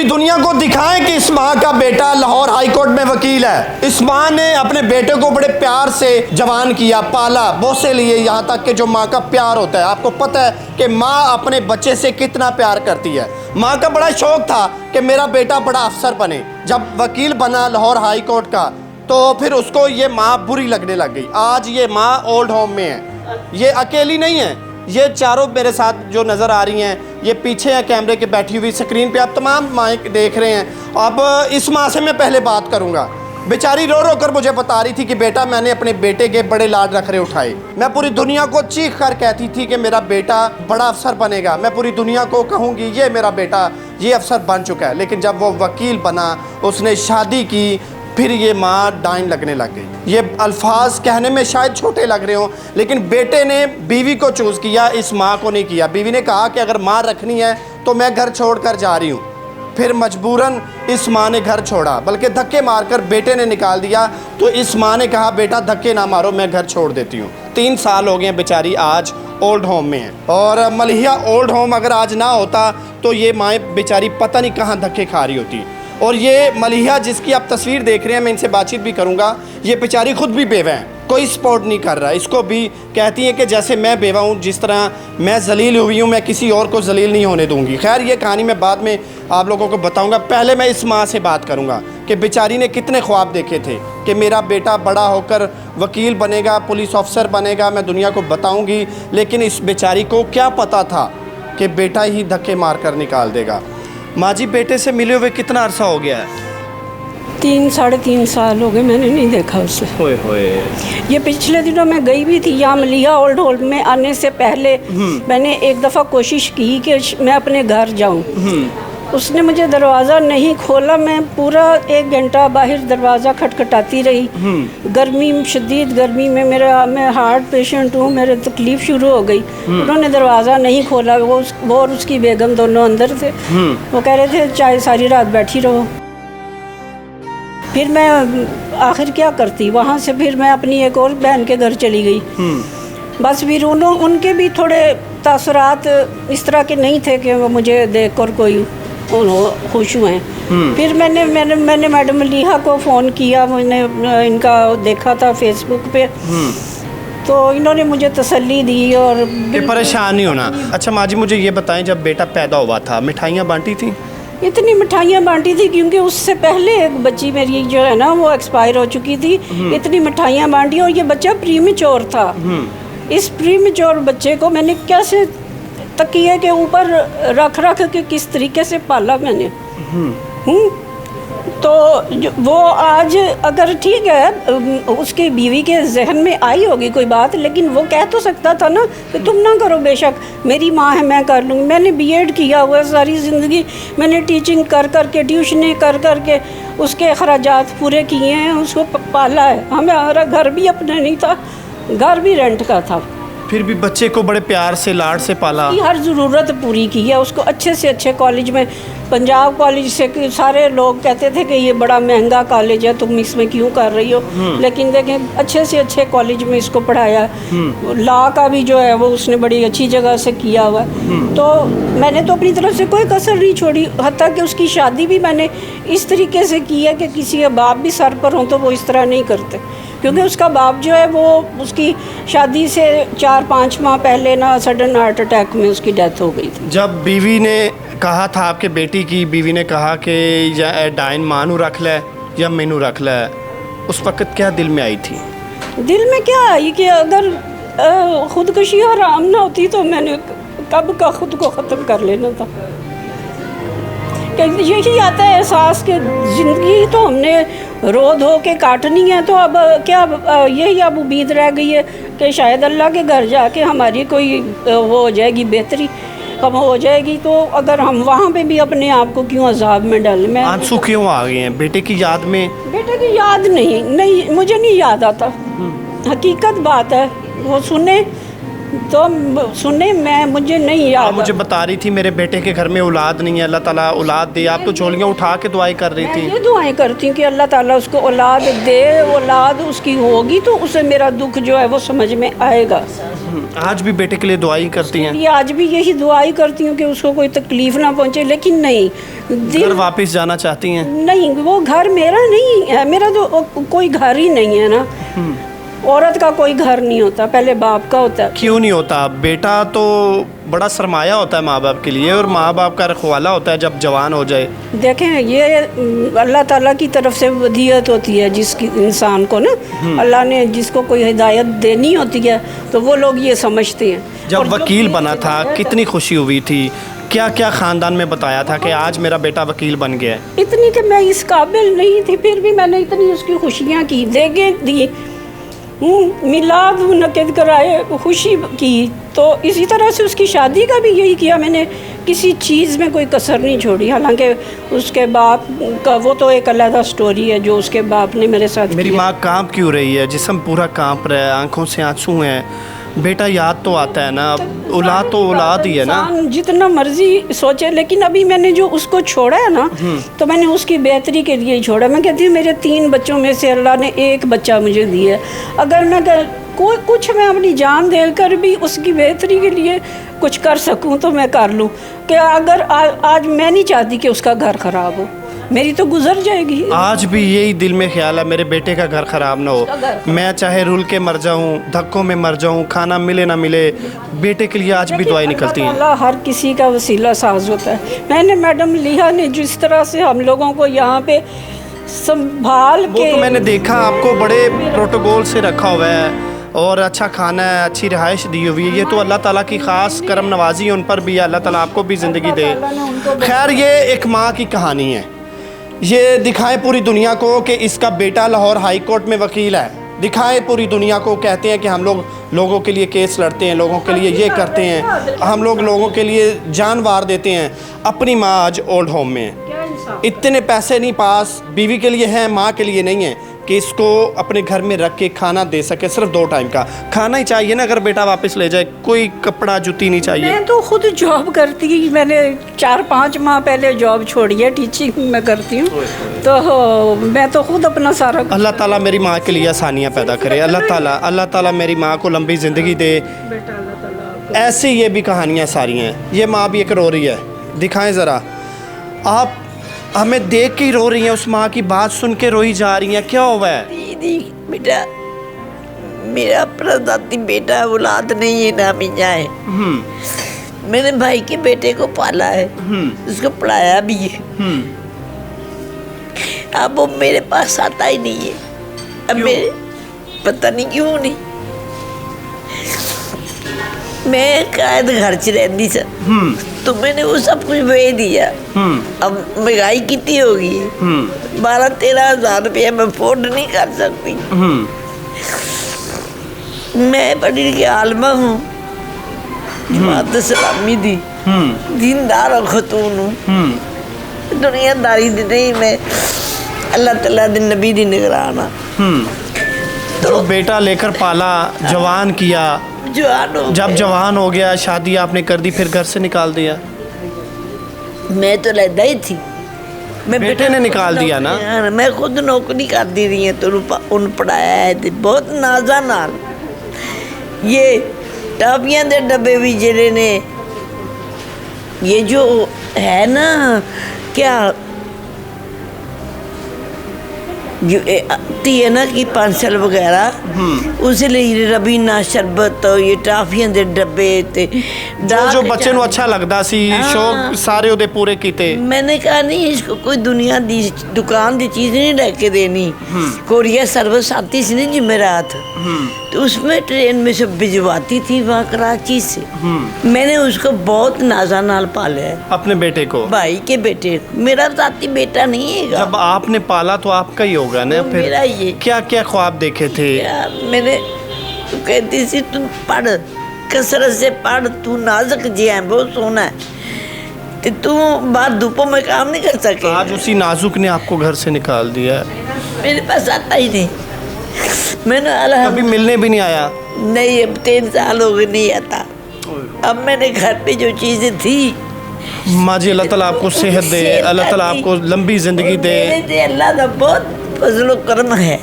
दुनिया को दिखाएं कि इस माँ का बेटा लाहौर हाई कोर्ट में वकील है। इस माँ ने अपने बेटे को बड़े प्यार से जवान किया, पाला, बोसे लिए, यहाँ तक कि जो माँ का प्यार होता है, आपको पता है कि माँ अपने बच्चे से कितना प्यार करती है। माँ का बड़ा शौक था कि मेरा बेटा बड़ा अफसर बने। जब वकील बना लाहौर हाई कोर्ट का तो फिर उसको ये माँ बुरी लगने लग गई। आज ये माँ ओल्ड होम में है। ये अकेली नहीं है, ये चारों मेरे साथ जो नज़र आ रही हैं, ये पीछे हैं कैमरे के बैठी हुई। स्क्रीन पे आप तमाम माँ देख रहे हैं। अब इस माँ से मैं पहले बात करूँगा। बेचारी रो रो कर मुझे बता रही थी कि बेटा मैंने अपने बेटे के बड़े लाड रखरे उठाए। मैं पूरी दुनिया को चीख कर कहती थी कि मेरा बेटा बड़ा अफसर बनेगा। मैं पूरी दुनिया को कहूँगी ये मेरा बेटा ये अफसर बन चुका है। लेकिन जब वो वकील बना, उसने शादी की, फिर ये माँ डाइन लगने लग गई। ये अल्फाज कहने में शायद छोटे लग रहे हों, लेकिन बेटे ने बीवी को चूज़ किया, इस माँ को नहीं किया। बीवी ने कहा कि अगर माँ रखनी है तो मैं घर छोड़कर जा रही हूँ। फिर मजबूरन इस माँ ने घर छोड़ा, बल्कि धक्के मारकर बेटे ने निकाल दिया। तो इस माँ ने कहा बेटा धक्के ना मारो, मैं घर छोड़ देती हूँ। 3 साल हो गए हैं बेचारी, आज ओल्ड होम में है। और मलिया ओल्ड होम अगर आज ना होता तो ये माँ बेचारी पता नहीं कहाँ धक्के खा रही होती। और ये मलिहा जिसकी आप तस्वीर देख रहे हैं, मैं इनसे बातचीत भी करूंगा, ये बेचारी खुद भी बेवा है, कोई सपोर्ट नहीं कर रहा। इसको भी कहती हैं कि जैसे मैं बेवा हूँ, जिस तरह मैं जलील हुई हूँ, मैं किसी और को जलील नहीं होने दूंगी। खैर ये कहानी मैं बाद में आप लोगों को बताऊंगा। पहले मैं इस माँ से बात करूंगा कि बेचारी ने कितने ख्वाब देखे थे कि मेरा बेटा बड़ा होकर वकील बनेगा, पुलिस ऑफिसर बनेगा, मैं दुनिया को बताऊँगी। लेकिन इस बेचारी को क्या पता था कि बेटा ही धक्के मार कर निकाल देगा। माँ जी, बेटे से मिले हुए कितना अरसा हो गया है? 3 साढ़े 3 साल हो गए, मैंने नहीं देखा उसे। होए होए। ये पिछले दिनों मैं गई भी थी यहाँ मलिया ओल्ड होम में। आने से पहले मैंने एक दफ़ा कोशिश की कि मैं अपने घर जाऊँ। उसने मुझे दरवाज़ा नहीं खोला। मैं पूरा 1 घंटा बाहर दरवाज़ा खटखटाती रही। गर्मी, शदीद गर्मी में, मैं हार्ट पेशेंट हूँ, मेरे तकलीफ़ शुरू हो गई। उन्होंने दरवाज़ा नहीं खोला। वो और उसकी बेगम दोनों अंदर थे। वो कह रहे थे चाहे सारी रात बैठी रहो। फिर मैं आखिर क्या करती, वहाँ से फिर मैं अपनी एक और बहन के घर चली गई। बस फिर उनके भी थोड़े तासुरात इस तरह के नहीं थे कि वो मुझे देख कर कोई खुश हुए। फिर मैंने मैडम मलिहा को फ़ोन किया। मैंने इनका देखा था फेसबुक पे, तो इन्होंने मुझे तसल्ली दी और परेशान नहीं होना। अच्छा माँ जी, मुझे ये बताएं, जब बेटा पैदा हुआ था मिठाइयाँ बांटी थी? इतनी मिठाइयाँ बांटी थी क्योंकि उससे पहले एक बच्ची मेरी जो है ना वो एक्सपायर हो चुकी थी। इतनी मिठाइयाँ बांटी और ये बच्चा प्रीमेच्योर था। इस प्रीमेच्योर बच्चे को मैंने कैसे तकिए के ऊपर रख के किस तरीके से पाला मैंने। तो वो आज अगर ठीक है उसकी बीवी के जहन में आई होगी कोई बात, लेकिन वो कह तो सकता था ना कि तुम ना करो, बेशक मेरी माँ है मैं कर लूँगी। मैंने बीएड किया हुआ है, सारी ज़िंदगी मैंने टीचिंग कर के, ट्यूशनें कर के उसके अखराजात पूरे किए हैं, उसको पाला है। हमारा घर भी अपना नहीं था, घर भी रेंट का था। फिर भी बच्चे को बड़े प्यार से लाड से पाला, हर ज़रूरत पूरी की है। उसको अच्छे से अच्छे कॉलेज में, पंजाब कॉलेज से सारे लोग कहते थे कि ये बड़ा महंगा कॉलेज है, तुम इसमें क्यों कर रही हो, लेकिन देखें अच्छे से अच्छे कॉलेज में इसको पढ़ाया। लॉ का भी जो है वो उसने बड़ी अच्छी जगह से किया हुआ। तो मैंने तो अपनी तरफ से कोई कसर नहीं छोड़ी। हत्ता कि उसकी शादी भी मैंने इस तरीके से की है कि किसी के बाप भी सर पर हों तो वो इस तरह नहीं करते, क्योंकि उसका बाप जो है वो उसकी शादी से 4-5 माह पहले ना सडन हार्ट अटैक में उसकी डेथ हो गई थी। जब बीवी ने कहा था आपके बेटी की, बीवी ने कहा कि या डाइन माँ नू रख ले या मैनू रख ले, उस वक़्त क्या दिल में आई थी? दिल में क्या आई कि अगर ख़ुदकुशी हराम ना होती तो मैंने कब का खुद को ख़त्म कर लेना था। यही आता है एहसास कि ज़िंदगी तो हमने रो धो के काटनी है, तो अब क्या यही अब उम्मीद रह गई है कि शायद अल्लाह के घर जाके हमारी कोई वो हो जाएगी, बेहतरी कम हो जाएगी। तो अगर हम वहाँ पे भी अपने आप को क्यों अजाब में डालें। मैं आंसू क्यों आ गए हैं बेटे की याद में? बेटे की याद नहीं मुझे नहीं याद आता। हकीकत बात है, वो सुने तो सुने, मुझे नहीं आप याद। मुझे बता रही थी मेरे बेटे के घर में औलाद नहीं है, अल्लाह ताला औलाद दे। आप तो झोलियाँ उठा के दुआएं कर रही मैं थी। ये दुआएं करती हूँ कि अल्लाह ताला उसको औलाद दे, औलाद उसकी होगी तो उसे मेरा दुख जो है वो समझ में आएगा। आज भी बेटे के लिए दुआएं करती हैं? ये आज भी यही दुआई करती हूँ कि उसको कोई तकलीफ ना पहुँचे, लेकिन नहीं, घर वापस जाना चाहती हैं? नहीं, वो घर मेरा नहीं है, मेरा तो कोई घर ही नहीं है ना। औरत का कोई घर नहीं होता, पहले बाप का होता है। क्यों नहीं होता? बेटा तो बड़ा सरमाया होता है माँ बाप के लिए, और माँ बाप का रखवाला होता है जब जवान हो जाए। देखें, ये अल्लाह ताला की तरफ से वदीयत होती है जिसकी इंसान को ना, अल्लाह ने जिसको कोई हिदायत देनी होती है तो वो लोग ये समझते हैं। जब वकील बना था कितनी खुशी हुई थी? क्या क्या ख़ानदान में बताया था कि आज मेरा बेटा वकील बन गया है? इतनी कि मैं इस काबिल नहीं थी, फिर भी मैंने इतनी उसकी खुशियाँ की, देगे दी, मिलाद मुनक़िद कराए, खुशी की। तो इसी तरह से उसकी शादी का भी यही किया मैंने, किसी चीज़ में कोई कसर नहीं छोड़ी। हालांकि उसके बाप का वो तो एक अलग स्टोरी है जो उसके बाप ने मेरे साथ मेरी किया। माँ कांप क्यों रही है? जिस्म पूरा कांप रहा है, आंखों से आंसू हैं। बेटा याद तो आता है ना, औलाद तो औलाद ही है ना। इंसान जितना मर्जी सोचे, लेकिन अभी मैंने जो उसको छोड़ा है ना, तो मैंने उसकी बेहतरी के लिए ही छोड़ा। मैं कहती हूँ मेरे 3 बच्चों में से अल्लाह ने एक बच्चा मुझे दिया, अगर मैं कोई कुछ मैं अपनी जान देकर भी उसकी बेहतरी के लिए कुछ कर सकूं तो मैं कर लूं। कि अगर आज मैं नहीं चाहती कि उसका घर ख़राब हो, मेरी तो गुजर जाएगी। आज भी यही दिल में ख्याल है मेरे बेटे का घर ख़राब ना हो। मैं चाहे रुल के मर जाऊं, धक्कों में मर जाऊं, खाना मिले ना मिले, बेटे के लिए आज भी दुआएं निकलती हैं। अल्लाह हर किसी का वसीला साज होता है। मैंने मैडम लिया ने जिस तरह से हम लोगों को यहाँ पे संभाल वो के, तो मैंने देखा आपको बड़े प्रोटोकॉल से रखा हुआ है और अच्छा खाना है, अच्छी रिहाइश दी हुई है। ये तो अल्लाह ताला की ख़ास करम नवाजी है उन पर भी, अल्लाह ताला आपको भी ज़िंदगी दे। खैर, ये एक माँ की कहानी है। ये दिखाएं पूरी दुनिया को कि इसका बेटा लाहौर हाई कोर्ट में वकील है। दिखाएं पूरी दुनिया को, कहते हैं कि हम लोग लोगों के लिए केस लड़ते हैं, लोगों के लिए ये करते हैं, हम लोग लोगों के लिए जान वार देते हैं। अपनी माँ आज ओल्ड होम में है, इतने पैसे नहीं पास, बीवी के लिए हैं, माँ के लिए नहीं है कि इसको अपने घर में रख के खाना दे सके। सिर्फ 2 टाइम का खाना ही चाहिए ना, अगर बेटा वापस ले जाए, कोई कपड़ा जूती नहीं चाहिए। मैं तो खुद जॉब करती, मैंने 4-5 माह पहले जॉब छोड़ी है, टीचिंग में करती हूँ, तो मैं तो खुद अपना सारा। अल्लाह ताला मेरी माँ के लिए आसानियाँ पैदा करे। अल्लाह ताला मेरी माँ को लंबी ज़िंदगी दे। ऐसी ये भी कहानियाँ सारी हैं। ये माँ भी एक रो रही है, दिखाएं ज़रा। आप हमें देख के ही रो रही हैं, उस माँ की बात सुन के रोई जा रही हैं। क्या हुआ है? दीदी बेटा, मेरा प्रदाती बेटा औलाद नहीं है ना मियाँ है। मैंने भाई के बेटे को पाला है, उसको पढ़ाया भी है। अब वो मेरे पास आता ही नहीं है। अब मेरे पता नहीं क्यों नहीं। मैं कैद घर च रहती सर, तो मैंने वो सब कुछ भेज दिया। अब महंगाई कितनी होगी, 12-13 हज़ार रुपया मैं अफोर्ड नहीं कर सकती। मैं बड़ी के आलमा हूँ, जमात सलामी दी, दीनदार और खतून हूँ, दुनियादारी दी नहीं। मैं अल्लाह तआला दे नबी दी निगराना। तो बेटा लेकर पाला, जवान किया, जब जवान हो गया शादी आपने कर दी, फिर घर से निकाल दिया। मैं तो लैदा ही थी। मैं बेटे ने निकाल दिया ना? मैं खुद नौकरी कर दी रही है, तो उन पढ़ाया है ते बहुत नाजा नाल। ये टापियां दे डब्बे भी जेरे ने, ये जो है ना, क्या जो आती है ना कि पेंसिल वगैरह, उस लिए रबीना शरबत, ये टाफियां दे डब्बे ते जो बच्चे ਨੂੰ अच्छा लगता सी, शौक सारे ਉਹਦੇ पूरे कीते। मैंने कहा नहीं, इसको कोई दुनिया दी दुकान दी चीज़ नहीं लेके देनी। कोरियर सर्विस आती थी ना जुमेरात, तो उसमें ट्रेन में से भिजवाती थी वहाँ कराची से। मैंने उसको बहुत नाजा नाल पाला है, अपने बेटे को, भाई के बेटे। मेरा जाती बेटा नहीं है। जब आपने पाला तो आपका ही होगा ना। फिर मेरा ये क्या क्या ख्वाब देखे थे? मैंने तो कहती थी तू पढ़, कसरत से पढ़, तू नाजुक जी है, बहुत सोना है, तो तू बाहर धूपों में काम नहीं कर सके। आज उसी नाजुक ने आपको घर से निकाल दिया। मेरे पास आता ही नहीं। मैंने कभी अल्हम्दुलिल्लाह मिलने भी नहीं आया? नहीं, अब 3 साल हो गए नहीं आता। अब मैंने घर पे जो चीज़ें थी माँ जी, अल्लाह ताला आपको सेहत दे, अल्लाह ताला आपको लंबी ज़िंदगी दे। मेरे ते अल्लाह का बहुत फजलो करम है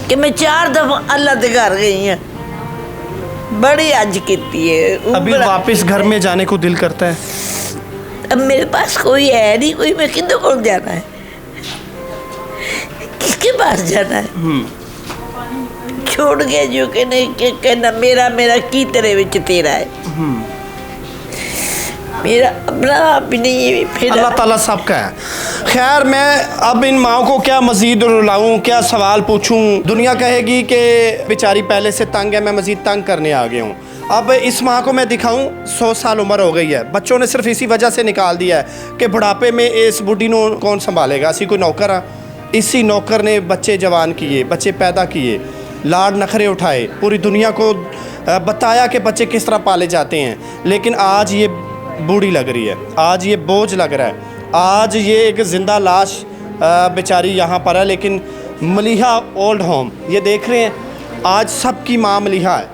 कि मैं 4 दफ़ा अल्लाह के घर गई हूँ, बड़ी अज की है। अभी वापस घर में जाने को दिल करता है? अब मेरे पास कोई है नहीं, कोई, मैं किधर को जाना है, किसके पास जाना है? छोड़ के जो कि नहीं कि कहना मेरा मेरा की तेरे विच तेरा है, मेरा अपना आप ही नहीं है, फिर अल्लाह ताला सबका है। खैर, मैं अब इन माओ को क्या मज़ीद रुलाऊं, क्या सवाल पूछूं? दुनिया कहेगी कि बेचारी पहले से तंग है, मैं मज़ीद तंग करने आ गया हूँ। अब इस माँ को मैं दिखाऊं, 100 साल उम्र हो गई है, बच्चों ने सिर्फ इसी वजह से निकाल दिया है कि बुढ़ापे में इस बुढ़ी को कौन संभालेगा, इसी कोई नौकर आ। इसी नौकर ने बच्चे जवान किए, बच्चे पैदा किए, लाड नखरे उठाए, पूरी दुनिया को बताया कि बच्चे किस तरह पाले जाते हैं। लेकिन आज ये बूढ़ी लग रही है, आज ये बोझ लग रहा है, आज ये एक ज़िंदा लाश बेचारी यहाँ पर है। लेकिन मलिहा ओल्ड होम, ये देख रहे हैं, आज सबकी माँ मलिहा है।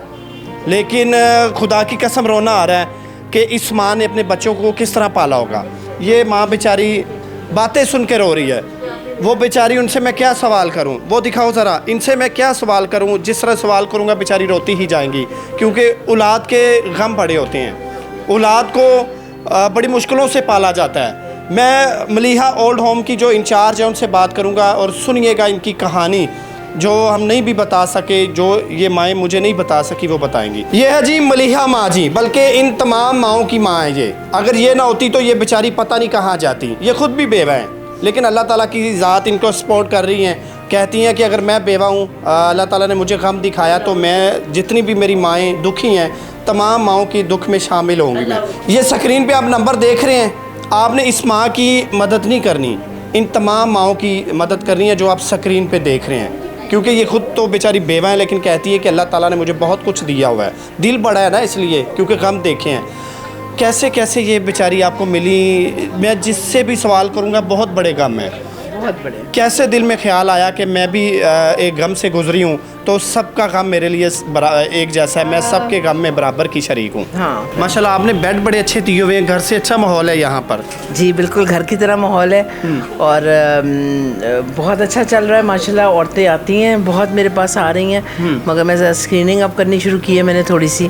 लेकिन खुदा की कसम रोना आ रहा है कि इस माँ ने अपने बच्चों को किस तरह पाला होगा। ये माँ बेचारी बातें सुन के रो रही है, वो बेचारी, उनसे मैं क्या सवाल करूं? वो दिखाओ ज़रा, इनसे मैं क्या सवाल करूं? जिस तरह सवाल करूंगा बेचारी रोती ही जाएंगी, क्योंकि औलाद के गम बड़े होते हैं। औलाद को बड़ी मुश्किलों से पाला जाता है। मैं मलिहा ओल्ड होम की जो इंचार्ज है उनसे बात करूंगा और सुनिएगा इनकी कहानी, जो हम नहीं भी बता सके, जो ये माएँ मुझे नहीं बता सकी, वो बताएंगी। ये है जी मलिहा माँ जी, बल्कि इन तमाम माँओं की माँ है ये। अगर ये ना होती तो ये बेचारी पता नहीं कहाँ जाती। ये खुद भी बेवा हैं, लेकिन अल्लाह ताला की ज़ात इनको सपोर्ट कर रही हैं। कहती हैं कि अगर मैं बेवा हूँ, अल्लाह ताला ने मुझे गम दिखाया, तो मैं जितनी भी मेरी माएँ दुखी हैं, तमाम माँओं की दुख में शामिल होंगी मैं। ये स्क्रीन पे आप नंबर देख रहे हैं, आपने इस माँ की मदद नहीं करनी, इन तमाम माँओं की मदद करनी है जो आप स्क्रीन पे देख रहे हैं। क्योंकि ये खुद तो बेचारी बेवा है, लेकिन कहती है कि अल्लाह ताला ने मुझे बहुत कुछ दिया हुआ है। दिल बड़ा है ना, इसलिए, क्योंकि गम देखे हैं। कैसे कैसे ये बेचारी आपको मिली? मैं जिससे भी सवाल करूँगा बहुत बड़े गम है, बहुत बड़े। कैसे दिल में ख्याल आया कि मैं भी एक गम से गुजरी हूँ, तो सबका गम मेरे लिए एक जैसा है, मैं सबके गम में बराबर की शरीक हूँ। हाँ, माशाल्लाह, आपने बेड बड़े अच्छे दिए हुए हैं, घर से अच्छा माहौल है यहाँ पर। जी बिल्कुल घर की तरह माहौल है और बहुत अच्छा चल रहा है माशाल्लाह। औरतें आती हैं, बहुत मेरे पास आ रही हैं, मगर मैं स्क्रीनिंग अब करनी शुरू की है मैंने थोड़ी सी।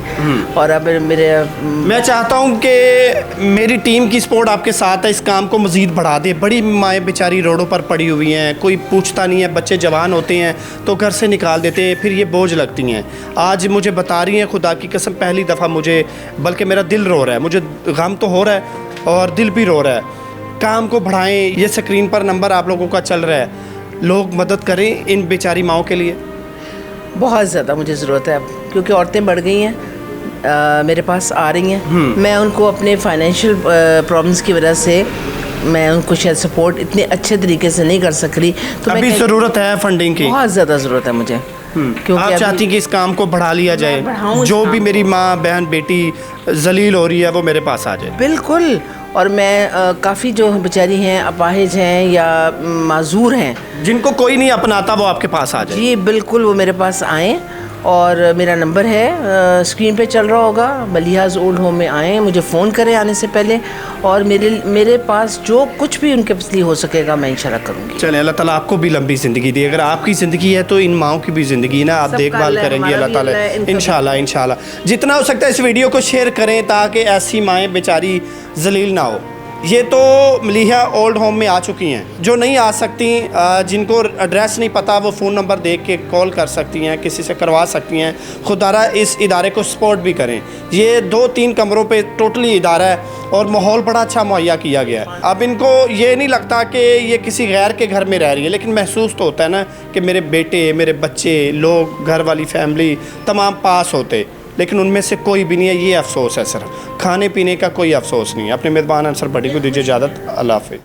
और अब मैं चाहता हूँ कि मेरी टीम की सपोर्ट आपके साथ है, इस काम को मज़ीद बढ़ा दे। बड़ी माएँ बेचारी रोडों पर पड़ी हुई हैं, कोई पूछता नहीं है, बच्चे जवान होते हैं तो घर से निकाल देते हैं, फिर ये बोझ लगती हैं। आज मुझे बता रही हैं, खुदा की कसम पहली दफ़ा मुझे, बल्कि मेरा दिल रो रहा है, मुझे गम तो हो रहा है और दिल भी रो रहा है। काम को बढ़ाएं, ये स्क्रीन पर नंबर आप लोगों का चल रहा है, लोग मदद करें इन बेचारी माओं के लिए। बहुत ज़्यादा मुझे ज़रूरत है अब, क्योंकि औरतें बढ़ गई हैं, मेरे पास आ रही हैं। मैं उनको अपने फाइनेंशियल प्रॉब्लम्स की वजह से मैं उनको शायद सपोर्ट इतने अच्छे तरीके से नहीं कर सक रही, तो अभी ज़रूरत है फंडिंग की, बहुत ज़्यादा ज़रूरत है मुझे। क्योंकि आप चाहती कि इस काम को बढ़ा लिया जाए, जो भी मेरी माँ बहन बेटी जलील हो रही है वो मेरे पास आ जाए। बिल्कुल। और मैं काफ़ी जो बेचारी हैं, अपाहिज हैं या माजूर हैं, जिनको कोई नहीं अपनाता, वो आपके पास आ जाए। जी बिल्कुल, वो मेरे पास आएँ। और मेरा नंबर है स्क्रीन पे चल रहा होगा, मलिहाज ओल्ड होम में आएँ, मुझे फ़ोन करें आने से पहले, और मेरे पास जो कुछ भी उनके लिए हो सकेगा मैं इंशाल्लाह करूँगी। चलें, अल्लाह ताला आपको भी लंबी ज़िंदगी दी। अगर आपकी ज़िंदगी है तो इन माओं की भी ज़िंदगी ना, आप देखभाल करेंगी अल्लाह ताला इंशाल्लाह। इंशाल्लाह जितना हो सकता है इस वीडियो को शेयर करें, ताकि ऐसी माएँ बेचारी जलील ना हो। ये तो मलिहा ओल्ड होम में आ चुकी हैं, जो नहीं आ सकती, जिनको एड्रेस नहीं पता, वो फ़ोन नंबर देख के कॉल कर सकती हैं, किसी से करवा सकती हैं। खुदारा इस इदारे को सपोर्ट भी करें। ये 2-3 कमरों पे टोटली इदारा है और माहौल बड़ा अच्छा मुहैया किया गया है। अब इनको ये नहीं लगता कि ये किसी गैर के घर में रह रही है, लेकिन महसूस तो होता है ना कि मेरे बेटे, मेरे बच्चे, लोग, घर वाली फैमिली तमाम पास होते, लेकिन उनमें से कोई भी नहीं है। ये अफसोस है, सिर्फ खाने पीने का कोई अफसोस नहीं है। अपने मेज़बान अंसर बड़ी को दीजिए इजाज़त। अल्लाह हाफ़िज़।